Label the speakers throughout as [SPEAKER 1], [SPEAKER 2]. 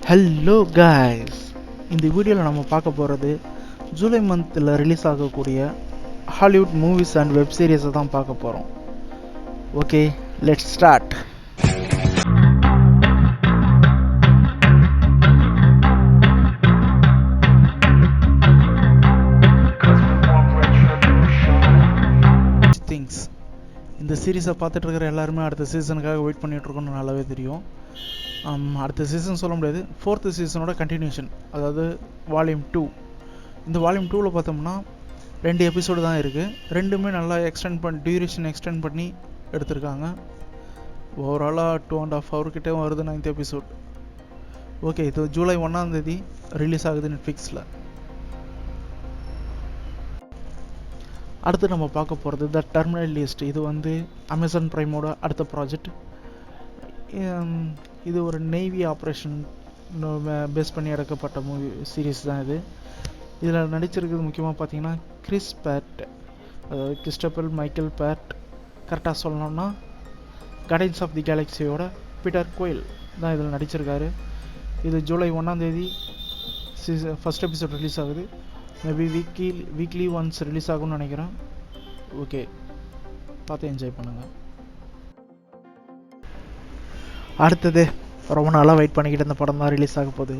[SPEAKER 1] Hello guys, இந்த வீடியோவில் நம்ம பார்க்க போகிறது ஜூலை மந்தில் ரிலீஸ் ஆகக்கூடிய ஹாலிவுட் மூவிஸ் அண்ட் வெப் சீரிஸை தான் பார்க்க போகிறோம். Okay, let's start. திங்ஸ் இந்த சீரீஸை பார்த்துட்டு இருக்கிற எல்லாருமே அடுத்த சீசனுக்காக வெயிட் பண்ணிகிட்டு இருக்கோன்னு நல்லாவே தெரியும். அடுத்த சீசன் சொல்ல முடியாது, 4th சீசனோட கண்டினியூஷன், அதாவது வால்யூம் 2. இந்த வால்யூம் 2வில் பார்த்தோம்னா 2 எபிசோடு தான் இருக்குது. ரெண்டுமே நல்லா டியூரேஷன் எக்ஸ்டெண்ட் பண்ணி எடுத்திருக்காங்க. ஓவராலாக 2.5 hour கிட்டே வருது 9th எபிசோட். ஓகே, இது ஜூலை 1 ரிலீஸ் ஆகுது நெட்ஃப்ளிக்ஸில். அடுத்து நம்ம பார்க்க போகிறது த டெர்மினல் லிஸ்ட். இது வந்து அமேசான் ப்ரைமோட அடுத்த ப்ராஜெக்ட். இது ஒரு நேவி ஆப்ரேஷன் பேஸ் பண்ணி எடுக்கப்பட்ட மூவி சீரீஸ் தான் இது. இதில் நடிச்சிருக்கிறது முக்கியமாக பார்த்தீங்கன்னா கிறிஸ் பேட், அதாவது கிறிஸ்டோபர் மைக்கேல் பேட். கரெக்டாக சொல்லணும்னா கார்டியன்ஸ் ஆஃப் தி கேலக்ஸியோட பீட்டர் குயில் தான் இதில் நடிச்சிருக்காரு. இது ஜூலை 1 ஃபஸ்ட் எபிசோட் ரிலீஸ் ஆகுது. மேபி வீக்லி ஒன்ஸ் ரிலீஸ் ஆகும்னு நினைக்கிறேன். ஓகே, பார்த்து என்ஜாய் பண்ணுங்கள். அடுத்தது ரொம்ப நாளாக வெயிட் பண்ணிக்கிட்டு இந்த படம் தான் ரிலீஸ் ஆக போகுது,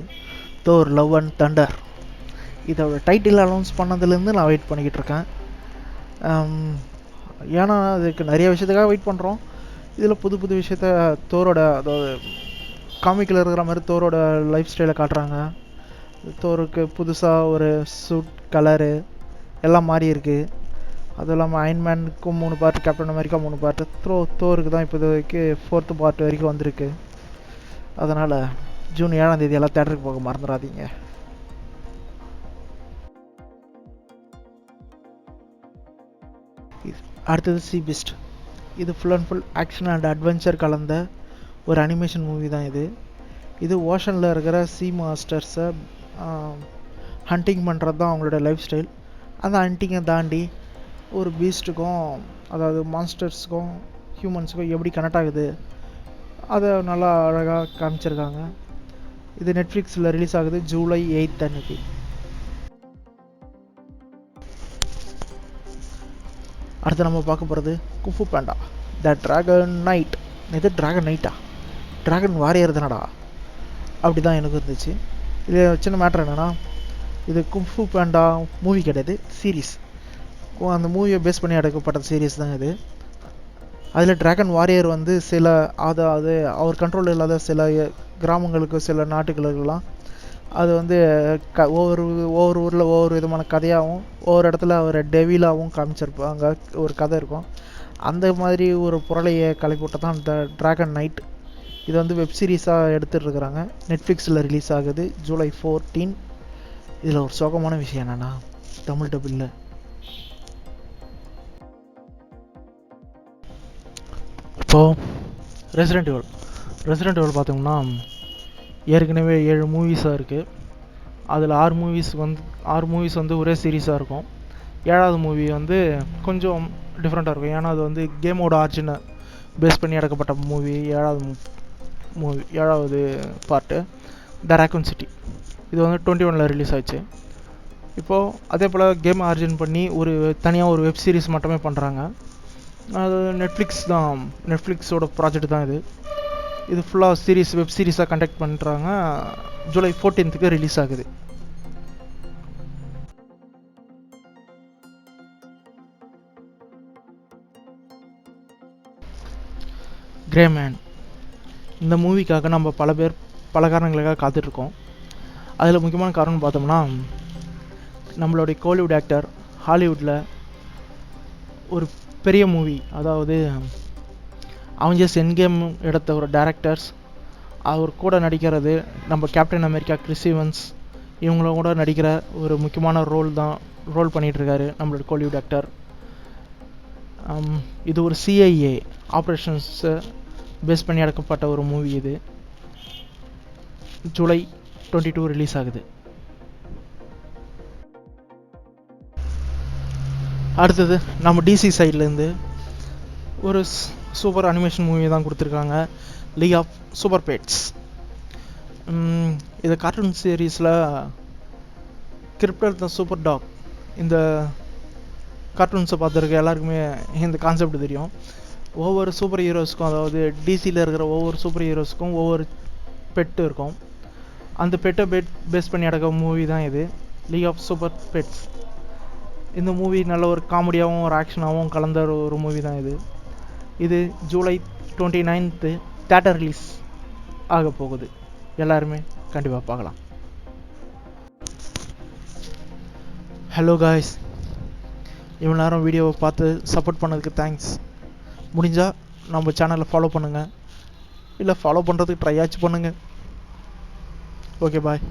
[SPEAKER 1] தோர் லவ் அண்ட் தண்டர். இதோட டைட்டில் அனௌன்ஸ் பண்ணதுலேருந்து நான் வெயிட் பண்ணிக்கிட்டு இருக்கேன். ஏன்னா அதுக்கு நிறைய விஷயத்துக்காக வெயிட் பண்ணுறோம். இதில் புது புது விஷயத்த தோரோட, அதாவது காமிக்கில் இருக்கிற மாதிரி தோரோட லைஃப் ஸ்டைலை காட்டுறாங்க. தோருக்கு புதுசாக ஒரு சூட் கலரு எல்லாம் மாறி இருக்குது. அதுவும் இல்லாமல் அயன்மேனுக்கும் 3 பார்ட், கேப்டன் அமெரிக்கா 3 பார்ட், தோருக்கு தான் இப்போதைக்கு 4th பார்ட் வரைக்கும் வந்திருக்கு. அதனால் ஜூன் 7 எல்லாம் தேட்டருக்கு போக மறந்துடாதீங்க. அடுத்தது சி பீஸ்ட். இது full and full action and adventure கலந்த ஒரு அனிமேஷன் மூவி தான் இது. இது ஓஷனில் இருக்கிற சி மாஸ்டர்ஸை ஹண்டிங் பண்ணுறது தான் அவங்களோட லைஃப் ஸ்டைல். அந்த ஹண்டிங்கை தாண்டி ஒரு பீஸ்ட்டுக்கும், அதாவது மான்ஸ்டர்ஸுக்கும் ஹியூமன்ஸுக்கும் எப்படி கனெக்ட் ஆகுது அதை நல்லா அழகாக காமிச்சிருக்காங்க. இது நெட்ஃப்ளிக்ஸில் ரிலீஸ் ஆகுது ஜூலை 8 அடுத்து நம்ம பார்க்க போகிறது குஃபு பேண்டா த ட்ராகன் நைட். இது ட்ராகன் நைட்டா? ட்ராகன் வாரியர் தானடா? அப்படி தான் எனக்கு இருந்துச்சு. இது சின்ன மேட்ரு என்னென்னா, இது குஃபு பேண்டா மூவி கிடையாது, சீரீஸ். அந்த மூவியை பேஸ் பண்ணி எடுக்கப்பட்ட சீரீஸ் தான் இது. அதில் ட்ராகன் வாரியர் வந்து சில அதாவது அவர் கண்ட்ரோல் இல்லாத சில கிராமங்களுக்கு, சில நாட்டுகளுக்கெல்லாம் அது வந்து ஒவ்வொரு ஊரில் ஒவ்வொரு விதமான கதையாகவும், ஒவ்வொரு இடத்துல அவர் டெவிலாகவும் காமிச்சிருப்பாங்க. ஒரு கதை இருக்கும். அந்த மாதிரி ஒரு புரளையை கலைப்போட்ட தான் இந்த ட்ராகன் நைட். இது வந்து வெப் சீரிஸாக எடுத்துகிட்ருக்குறாங்க. நெட்ஃப்ளிக்ஸில் ரிலீஸ் ஆகுது ஜூலை 14. இதில் ஒரு சோகமான விஷயம் என்னென்னா, தமிழ் டப் இல்லை. இப்போது ரெசிடென்ட் எவல் பார்த்தோம்னா ஏற்கனவே 7 மூவிஸாக இருக்குது. அதில் 6 மூவிஸ் வந்து ஒரே சீரீஸாக இருக்கும். 7வது மூவி வந்து கொஞ்சம் டிஃப்ரெண்ட்டாக இருக்கும். ஏன்னா அது வந்து கேமோட ஆர்ஜினை பேஸ் பண்ணி எடுக்கப்பட்ட மூவி. 7வது பார்ட்டு த ராக்கூன் சிட்டி. இது வந்து 21 ரிலீஸ் ஆச்சு. இப்போது அதே போல் கேம் ஆர்ஜின் பண்ணி தனியாக ஒரு வெப் சீரிஸ் மட்டுமே பண்ணுறாங்க. அது நெட்ஃப்ளிக்ஸோட ப்ராஜெக்ட் தான் இது. இது ஃபுல்லாக வெப் சீரிஸாக கண்டக்ட் பண்ணுறாங்க. ஜூலை 14 ரிலீஸ் ஆகுது. Grey man. இந்த மூவிக்காக நம்ம பல காரணங்களுக்காக காத்துட்ருக்கோம். அதில் முக்கியமான காரணம் பார்த்தோம்னா, நம்மளுடைய கோலிவுட் ஆக்டர் ஹாலிவுட்டில் ஒரு பெரிய மூவி, அதாவது அவெஞ்சர்ஸ் எண்ட்கேம் எடுத்த ஒரு டைரக்டர்ஸ், அவர் கூட நடிக்கிறது நம்ம கேப்டன் அமெரிக்கா கிறிஸ் ஈவன்ஸ், இவங்கள கூட நடிக்கிற ஒரு முக்கியமான ரோல் பண்ணிகிட்ருக்காரு நம்மளோட கோலிவுட் ஆக்டர். இது ஒரு CIA ஆப்ரேஷன்ஸை பேஸ் பண்ணி எடுக்கப்பட்ட ஒரு மூவி. இது ஜூலை 22 ரிலீஸ் ஆகுது. அடுத்தது நம்ம DC சைட்லேருந்து ஒரு சூப்பர் அனிமேஷன் மூவி தான் கொடுத்துருக்காங்க, லீக் ஆஃப் சூப்பர் பெட்ஸ். இது கார்ட்டூன் சீரீஸில் கிரிப்டர் த சூப்பர் டாக், இந்த கார்ட்டூன்ஸை பார்த்துருக்க எல்லாருக்குமே இந்த கான்செப்ட் தெரியும். ஒவ்வொரு சூப்பர் ஹீரோஸ்க்கும், அதாவது டிசியில் இருக்கிற ஒவ்வொரு சூப்பர் ஹீரோஸ்க்கும் ஒவ்வொரு பெட்டு இருக்கும். அந்த பெட்டை பேஸ் பண்ணி அடக்க மூவி தான் இது, லீக் ஆஃப் சூப்பர் பெட்ஸ். இந்த மூவி நல்ல ஒரு காமெடியாகவும் ஒரு ஆக்ஷனாகவும் கலந்த ஒரு மூவி தான் இது. இது ஜூலை 29 தியேட்டர் ரிலீஸ் ஆக போகுது. எல்லாருமே கண்டிப்பாக பார்க்கலாம். ஹலோ காய்ஸ், இவ்வளோ நேரம் வீடியோவை பார்த்து சப்போர்ட் பண்ணதுக்கு தேங்க்ஸ். முடிஞ்சால் நம்ம சேனலை ஃபாலோ பண்ணுங்கள், இல்லை ஃபாலோ பண்ணுறதுக்கு ட்ரை ஆச்சு பண்ணுங்கள். ஓகே, பாய்.